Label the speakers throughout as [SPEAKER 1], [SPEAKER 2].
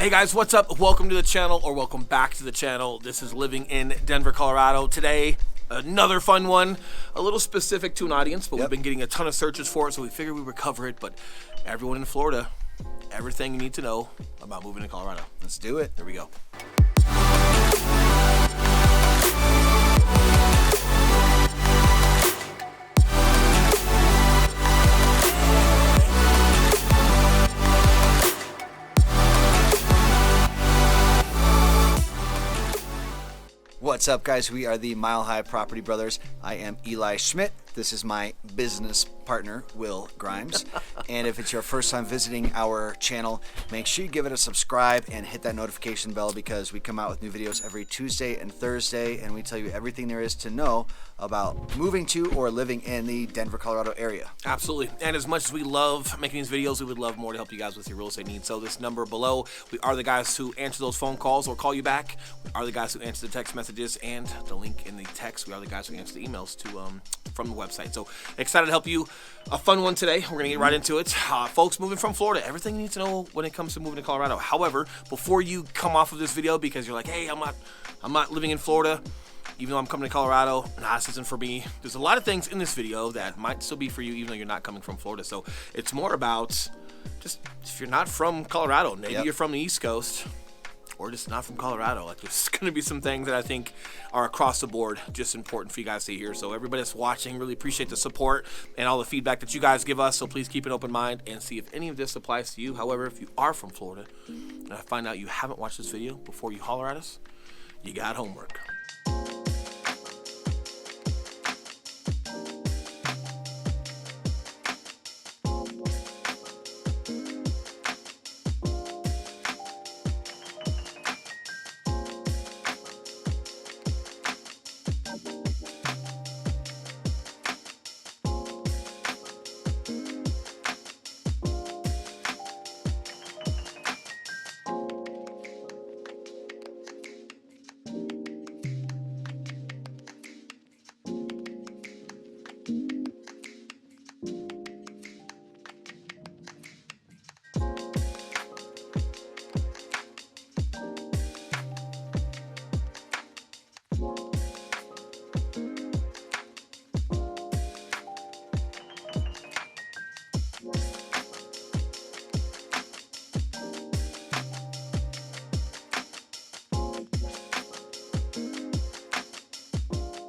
[SPEAKER 1] Hey guys, what's up? Welcome to the channel, or welcome back to the channel. This is Living in Denver, Colorado. Today, another fun one, a little specific to an audience, but we've been getting a ton of searches for it, so we figured we would cover it. But everyone in Florida, everything you need to know about moving to Colorado.
[SPEAKER 2] Let's do it.
[SPEAKER 1] There we go.
[SPEAKER 2] What's up, guys? We are the Mile High Property Brothers. I am Eli Schmidt. This is my business partner, Will Grimes. And if it's your first time visiting our channel, make sure you give it a subscribe and hit that notification bell, because we come out with new videos every Tuesday and Thursday, and we tell you everything there is to know about moving to or living in the Denver, Colorado area.
[SPEAKER 1] Absolutely. And as much as we love making these videos, we would love more to help you guys with your real estate needs. So this number below, we are the guys who answer those phone calls or call you back. We are the guys who answer the text messages, and the link in the text, we are the guys who answer the emails from the website. So excited to help you. A fun one today. We're going to get right into it. Folks moving from Florida, everything you need to know when it comes to moving to Colorado. However, before you come off of this video because you're like, hey, I'm not living in Florida, even though I'm coming to Colorado, this isn't for me. There's a lot of things in this video that might still be for you, even though you're not coming from Florida. So it's more about just, if you're not from Colorado, maybe you're from the East Coast, or just not from Colorado. Like, there's going to be some things that I think are across the board just important for you guys to hear. So everybody that's watching, really appreciate the support and all the feedback that you guys give us. So please keep an open mind and see if any of this applies to you. However, if you are from Florida and I find out you haven't watched this video before you holler at us, you got homework.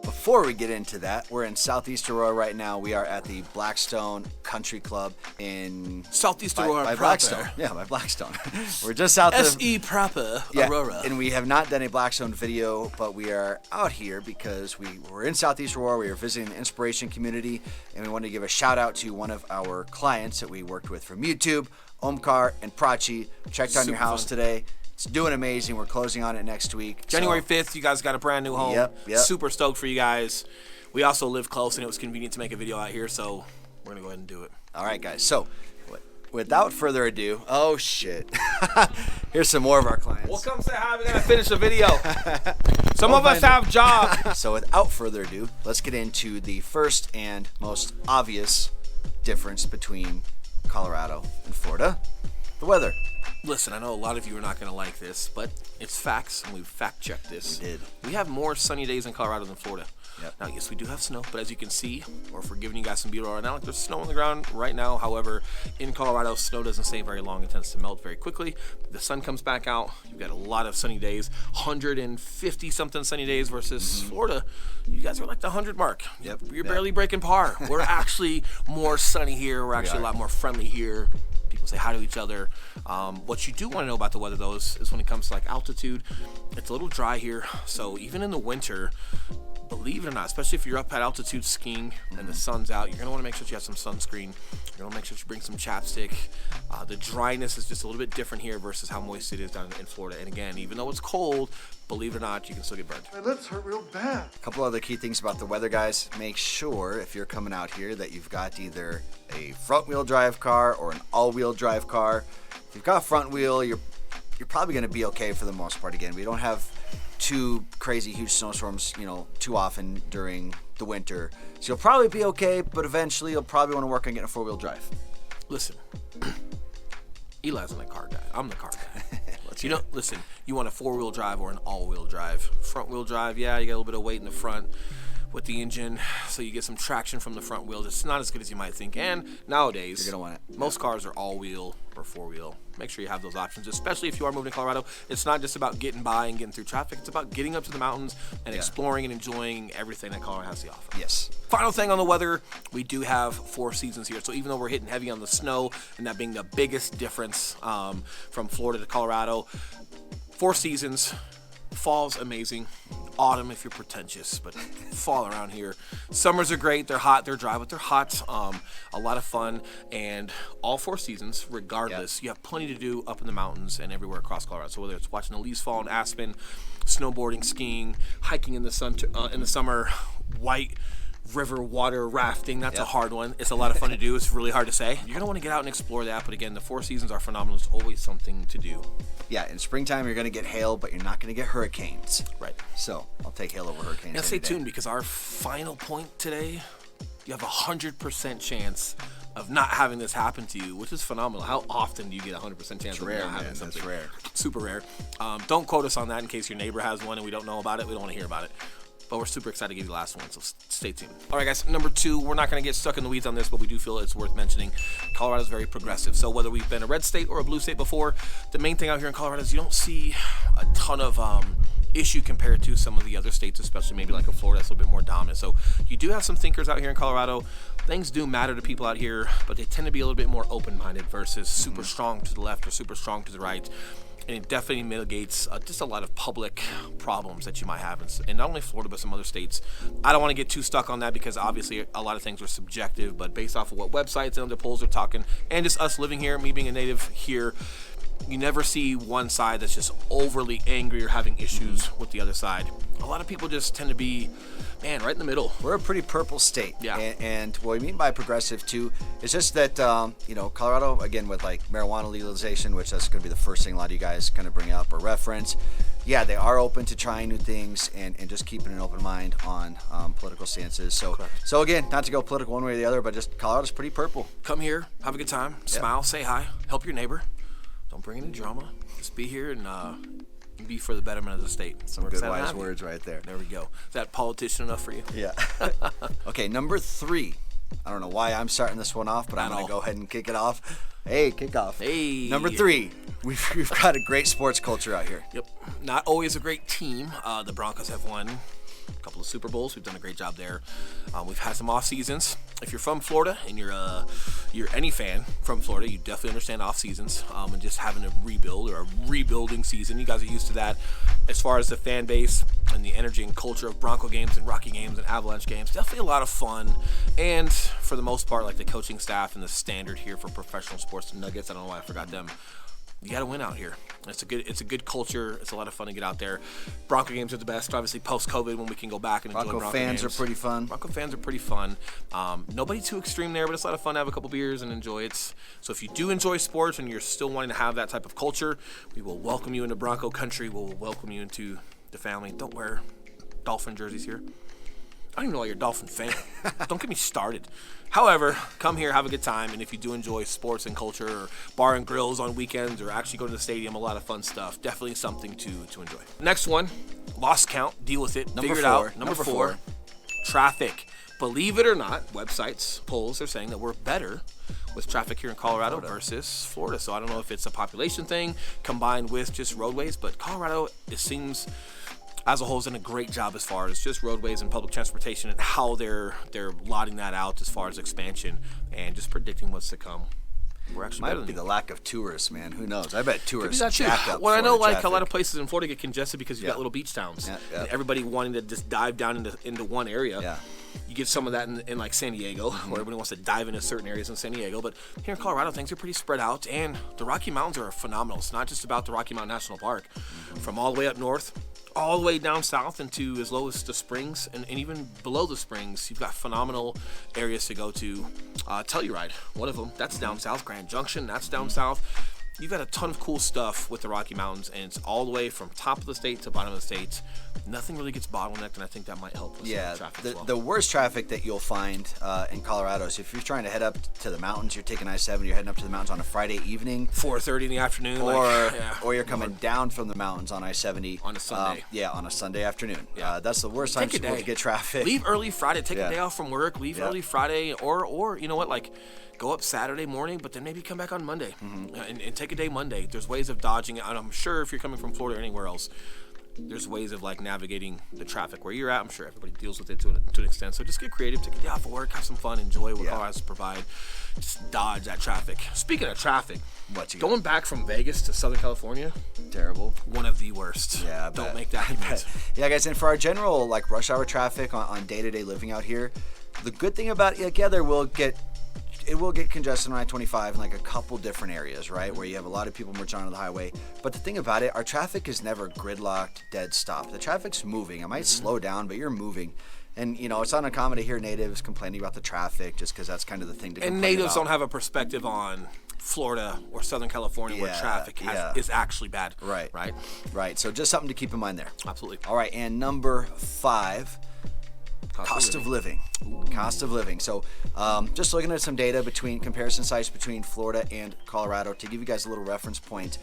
[SPEAKER 2] Before we get into that, we're in Southeast Aurora right now. We are at the Blackstone Country Club in
[SPEAKER 1] Southeast Aurora
[SPEAKER 2] by
[SPEAKER 1] proper.
[SPEAKER 2] Blackstone. Yeah, by Blackstone. We're just south of
[SPEAKER 1] S.E. proper, Aurora.
[SPEAKER 2] And we have not done a Blackstone video, but we are out here because we're in Southeast Aurora. We are visiting the Inspiration community, and we want to give a shout out to one of our clients that we worked with from YouTube, Omkar and Prachi. Checked on your house today. It's doing amazing. We're closing on it next week.
[SPEAKER 1] January 5th, you guys got a brand new home.
[SPEAKER 2] Yep.
[SPEAKER 1] Super stoked for you guys. We also live close, and it was convenient to make a video out here, so we're going to go ahead and do it.
[SPEAKER 2] All right, guys. So, without further ado, oh, shit. Here's some more of our clients.
[SPEAKER 1] Well, come say hi. We got to finish the video. Some of us have jobs.
[SPEAKER 2] So, without further ado, let's get into the first and most obvious difference between Colorado and Florida: the weather.
[SPEAKER 1] Listen, I know a lot of you are not going to like this, but it's facts, and we've fact-checked this.
[SPEAKER 2] We did.
[SPEAKER 1] We have more sunny days in Colorado than Florida.
[SPEAKER 2] Yep.
[SPEAKER 1] Now, yes, we do have snow, but as you can see, or if we're giving you guys some beauty right now, like there's snow on the ground right now. However, in Colorado, snow doesn't stay very long. It tends to melt very quickly. The sun comes back out. You've got a lot of sunny days, 150-something sunny days versus Florida. You guys are like the 100 mark.
[SPEAKER 2] Yep.
[SPEAKER 1] You're barely breaking par. We're actually more sunny here. We're actually a lot more friendly here. People say hi to each other. What you do want to know about the weather, though, is when it comes to like altitude, it's a little dry here. So even in the winter, believe it or not, especially if you're up at altitude skiing and the sun's out, you're going to want to make sure you have some sunscreen. You're going to make sure you bring some chapstick. The dryness is just a little bit different here versus how moist it is down in Florida. And again, even though it's cold, believe it or not, you can still get burned.
[SPEAKER 3] My lips hurt real bad.
[SPEAKER 2] A couple other key things about the weather, guys. Make sure if you're coming out here that you've got either a front-wheel drive car or an all-wheel drive car. If you've got front wheel, you're probably going to be okay for the most part. Again, we don't have too crazy huge snowstorms, too often during the winter. So you'll probably be okay, but eventually you'll probably want to work on getting a four-wheel drive.
[SPEAKER 1] Listen, Eli's not a car guy. I'm the car guy.
[SPEAKER 2] Let's
[SPEAKER 1] You
[SPEAKER 2] hear
[SPEAKER 1] know,
[SPEAKER 2] it.
[SPEAKER 1] listen, you want a 4-wheel drive or an all-wheel drive. Front-wheel drive, yeah, you got a little bit of weight in the front with the engine, so you get some traction from the front wheels. It's not as good as you might think. And nowadays,
[SPEAKER 2] You're gonna want it.
[SPEAKER 1] most cars are all-wheel or 4-wheel. Make sure you have those options, especially if you are moving to Colorado. It's not just about getting by and getting through traffic. It's about getting up to the mountains and exploring and enjoying everything that Colorado has to offer.
[SPEAKER 2] Yes.
[SPEAKER 1] Final thing on the weather, we do have 4 seasons here. So even though we're hitting heavy on the snow, and that being the biggest difference from Florida to Colorado, 4 seasons. Fall's amazing. Autumn if you're pretentious, but fall around here. Summers are great. They're hot. They're dry, but they're hot. A lot of fun. And all 4 seasons, regardless, you have plenty to do up in the mountains and everywhere across Colorado. So whether it's watching the leaves fall in Aspen, snowboarding, skiing, hiking in the summer, white river water rafting, that's a hard one. It's a lot of fun to do. It's really hard to say. You're going to want to get out and explore that. But again, the 4 seasons are phenomenal. There's always something to do.
[SPEAKER 2] Yeah, in springtime, you're going to get hail, but you're not going to get hurricanes.
[SPEAKER 1] Right.
[SPEAKER 2] So I'll take hail over hurricanes.
[SPEAKER 1] Now
[SPEAKER 2] any
[SPEAKER 1] stay
[SPEAKER 2] day.
[SPEAKER 1] tuned, because our final point today, you have 100% chance of not having this happen to you, which is phenomenal. How often do you get 100% chance of
[SPEAKER 2] rare,
[SPEAKER 1] not having
[SPEAKER 2] man.
[SPEAKER 1] something?
[SPEAKER 2] That's rare.
[SPEAKER 1] Super rare. Don't quote us on that in case your neighbor has one and we don't know about it. We don't want to hear about it. But we're super excited to give you the last one, so stay tuned. All right, guys, number 2, we're not going to get stuck in the weeds on this, but we do feel it's worth mentioning. Colorado's very progressive. So whether we've been a red state or a blue state before, the main thing out here in Colorado is you don't see a ton of issue compared to some of the other states, especially maybe like a Florida that's a little bit more dominant. So you do have some thinkers out here in Colorado. Things do matter to people out here, but they tend to be a little bit more open-minded versus super strong to the left or super strong to the right. And it definitely mitigates just a lot of public problems that you might have in not only Florida but some other states. I don't want to get too stuck on that because obviously a lot of things are subjective, but based off of what websites and other polls are talking, and just us living here, me being a native here, you never see one side that's just overly angry or having issues with the other side. A lot of people just tend to be, man, right in the middle.
[SPEAKER 2] We're a pretty purple state.
[SPEAKER 1] Yeah.
[SPEAKER 2] And what we mean by progressive, too, is just that, Colorado, again, with like marijuana legalization, which that's going to be the first thing a lot of you guys kind of bring up or reference. Yeah, they are open to trying new things and just keeping an open mind on political stances. So again, not to go political one way or the other, but just Colorado's pretty purple.
[SPEAKER 1] Come here, have a good time, smile, say hi, help your neighbor. Don't bring any drama. Just be here and be for the betterment of the state.
[SPEAKER 2] Some good wise words right there.
[SPEAKER 1] There we go. Is that politician enough for you?
[SPEAKER 2] Yeah. Okay, number 3. I don't know why I'm starting this one off, but I'm going to go ahead and kick it off. Hey, kick off.
[SPEAKER 1] Hey.
[SPEAKER 2] Number 3. We've got a great sports culture out here.
[SPEAKER 1] Yep. Not always a great team. The Broncos have won a couple of Super Bowls. We've done a great job there. We've had some off seasons. If you're from Florida and you're any fan from Florida, you definitely understand off seasons and just having a rebuild or a rebuilding season. You guys are used to that. As far as the fan base and the energy and culture of Bronco games and Rocky games and Avalanche games, definitely a lot of fun. And for the most part, like the coaching staff and the standard here for professional sports, the Nuggets, I don't know why I forgot them. You got to win out here. It's a good culture. It's a lot of fun to get out there. Bronco games are the best. Obviously, post-COVID, when we can go back and enjoy Bronco
[SPEAKER 2] fans
[SPEAKER 1] games.
[SPEAKER 2] are pretty fun.
[SPEAKER 1] Bronco fans are pretty fun. Nobody too extreme there, but it's a lot of fun to have a couple beers and enjoy it. So if you do enjoy sports and you're still wanting to have that type of culture, we will welcome you into Bronco country. We'll welcome you into the family. Don't wear Dolphin jerseys here. I don't even know why you're a Dolphin fan. Don't get me started. However, come here, have a good time, and if you do enjoy sports and culture or bar and grills on weekends or actually go to the stadium, a lot of fun stuff. Definitely something to enjoy. Next one, lost count, deal with it, figure it out. Number four, traffic. Believe it or not, websites, polls are saying that we're better with traffic here in Colorado versus Florida. So I don't know if it's a population thing combined with just roadways, but Colorado, it seems, as a whole, has done a great job as far as just roadways and public transportation and how they're lotting that out as far as expansion and just predicting what's to come. We're actually better
[SPEAKER 2] Might be
[SPEAKER 1] than
[SPEAKER 2] the lack of tourists, man. Who knows? I bet tourists
[SPEAKER 1] that too.
[SPEAKER 2] jack up.
[SPEAKER 1] Well, I know
[SPEAKER 2] Florida
[SPEAKER 1] like
[SPEAKER 2] traffic.
[SPEAKER 1] a lot of places in Florida get congested because you've got little beach towns. And everybody wanting to just dive down into one area.
[SPEAKER 2] Yeah.
[SPEAKER 1] You get some of that in like San Diego, where everybody wants to dive into certain areas in San Diego. But here in Colorado, things are pretty spread out, and the Rocky Mountains are phenomenal. It's not just about the Rocky Mountain National Park. From all the way up north, all the way down south into as low as the Springs, and even below the Springs, you've got phenomenal areas to go to. Telluride, one of them, that's down south. Grand Junction, that's down south. you've got a ton of cool stuff with the Rocky Mountains, and it's all the way from top of the state to bottom of the state. Nothing really gets bottlenecked, and I think that might help with some traffic as well.
[SPEAKER 2] The worst traffic that you'll find in Colorado is if you're trying to head up to the mountains, you're taking I-70, you're heading up to the mountains on a Friday evening.
[SPEAKER 1] 4:30 in the afternoon.
[SPEAKER 2] Or you're coming down from the mountains on I-70.
[SPEAKER 1] On a Sunday.
[SPEAKER 2] On a Sunday afternoon.
[SPEAKER 1] Yeah.
[SPEAKER 2] That's the worst time to get traffic.
[SPEAKER 1] Leave early Friday. Take a day off from work. Leave early Friday. Or you know what, like, go up Saturday morning, but then maybe come back on Monday and take a day Monday. There's ways of dodging it. And I'm sure if you're coming from Florida or anywhere else, there's ways of like navigating the traffic where you're at. I'm sure everybody deals with it to an extent. So just get creative, take a day off of work, have some fun, enjoy what Colorado has to provide. Just dodge that traffic. Speaking of traffic, going back from Vegas to Southern California,
[SPEAKER 2] terrible.
[SPEAKER 1] One of the worst.
[SPEAKER 2] Yeah,
[SPEAKER 1] don't make that commute.
[SPEAKER 2] Yeah, guys, and for our general like rush hour traffic on day-to-day living out here, the good thing about it will get congested on I-25 in like a couple different areas, right? Where you have a lot of people merging onto the highway. But the thing about it, our traffic is never gridlocked, dead stop. The traffic's moving. It might slow down, but you're moving. And, you know, it's uncommon to hear natives complaining about the traffic just because that's kind of the thing to complain about.
[SPEAKER 1] And natives don't have a perspective on Florida or Southern California where traffic is actually bad.
[SPEAKER 2] Right. So just something to keep in mind there.
[SPEAKER 1] Absolutely.
[SPEAKER 2] All right, and number 5, cost of living. Cost of living. So just looking at some data between comparison sites between Florida and Colorado to give you guys a little reference point.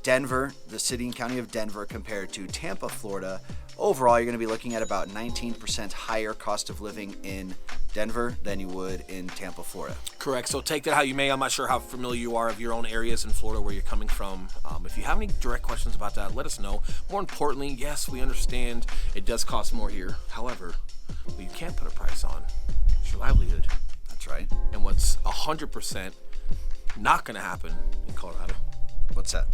[SPEAKER 2] Denver, the city and county of Denver compared to Tampa, Florida, overall you're going to be looking at about 19% higher cost of living in Denver than you would in Tampa, Florida.
[SPEAKER 1] Correct. So take that how you may. I'm not sure how familiar you are of your own areas in Florida where you're coming from. If you have any direct questions about that, let us know. More importantly, yes, we understand it does cost more here. However, what you can't put a price on is your livelihood.
[SPEAKER 2] That's right.
[SPEAKER 1] And what's 100% not going to happen in Colorado?
[SPEAKER 2] What's that?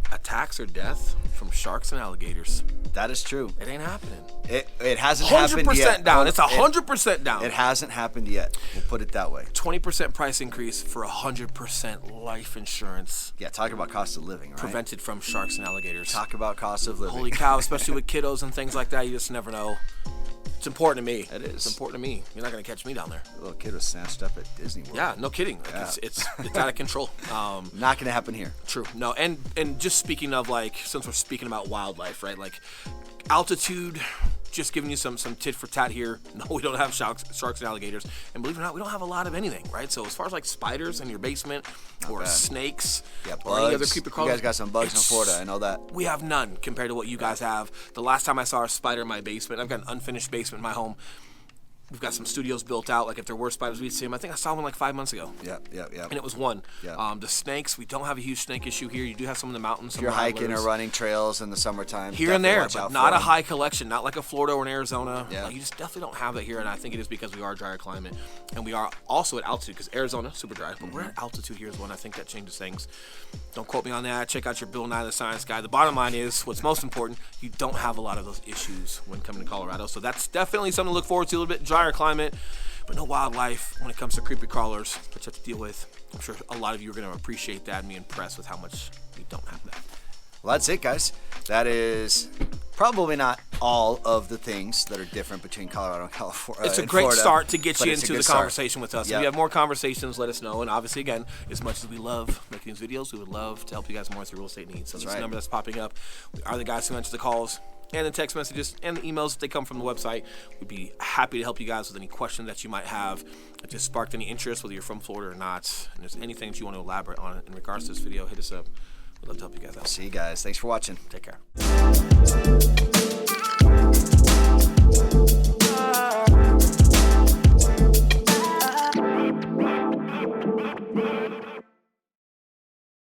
[SPEAKER 1] Attacks or death from sharks and alligators.
[SPEAKER 2] That is true.
[SPEAKER 1] It ain't happening.
[SPEAKER 2] It hasn't happened yet.
[SPEAKER 1] 100% down. It's 100% down.
[SPEAKER 2] It hasn't happened yet. We'll put it that way.
[SPEAKER 1] 20% price increase for 100% life insurance.
[SPEAKER 2] Yeah, talk about cost of living, right?
[SPEAKER 1] Prevented from sharks and alligators.
[SPEAKER 2] Talk about cost of living.
[SPEAKER 1] Holy cow, especially with kiddos and things like that, you just never know. It's important to me.
[SPEAKER 2] It is.
[SPEAKER 1] It's important to me. You're not going to catch me down there.
[SPEAKER 2] The little kid was snatched up at Disney World.
[SPEAKER 1] Yeah, no kidding. Like it's out of control.
[SPEAKER 2] Not going to happen here.
[SPEAKER 1] True. No, and just speaking of, like, since we're speaking about wildlife, right? Like altitude, just giving you some tit for tat here. No, we don't have sharks and alligators. And believe it or not, we don't have a lot of anything, right? So as far as like spiders in your basement or snakes or any other creepy crawlers.
[SPEAKER 2] You guys got some bugs in Florida, I know that.
[SPEAKER 1] We have none compared to what you guys have. The last time I saw a spider in my basement, I've got an unfinished basement in my home. We've got some studios built out. Like if there were spiders, we'd see them. I think I saw one like 5 months ago.
[SPEAKER 2] Yeah.
[SPEAKER 1] And it was one.
[SPEAKER 2] Yeah.
[SPEAKER 1] The snakes, we don't have a huge snake issue here. You do have some in the mountains.
[SPEAKER 2] If you're hiking or running trails in the summertime,
[SPEAKER 1] here and there, but not a high collection. Not like a Florida or an Arizona. Yeah. Like, you just definitely don't have that here, and I think it is because we are a drier climate, and we are also at altitude. Because Arizona, super dry, but we're at altitude here as well. And I think that changes things. Don't quote me on that. Check out your Bill Nye the Science Guy. The bottom line is, what's most important, you don't have a lot of those issues when coming to Colorado. So that's definitely something to look forward to. A little bit drier climate. But no wildlife when it comes to creepy crawlers that you have to deal with. I'm sure a lot of you are going to appreciate that and be impressed with how much we don't have that.
[SPEAKER 2] Well, that's it, guys. That is probably not all of the things that are different between Colorado and California.
[SPEAKER 1] It's a great
[SPEAKER 2] Florida,
[SPEAKER 1] start to get you into the conversation
[SPEAKER 2] with
[SPEAKER 1] us. If you have more conversations, let us know. And obviously, again, as much as we love making these videos, we would love to help you guys more with your real estate needs. So this number that's popping up, we are the guys who answer the calls and the text messages and the emails if they come from the website. We'd be happy to help you guys with any questions that you might have that just sparked any interest, whether you're from Florida or not. And if there's anything that you want to elaborate on in regards to this video, hit us up. We'd love to help you guys out.
[SPEAKER 2] See you guys. Thanks for watching.
[SPEAKER 1] Take care.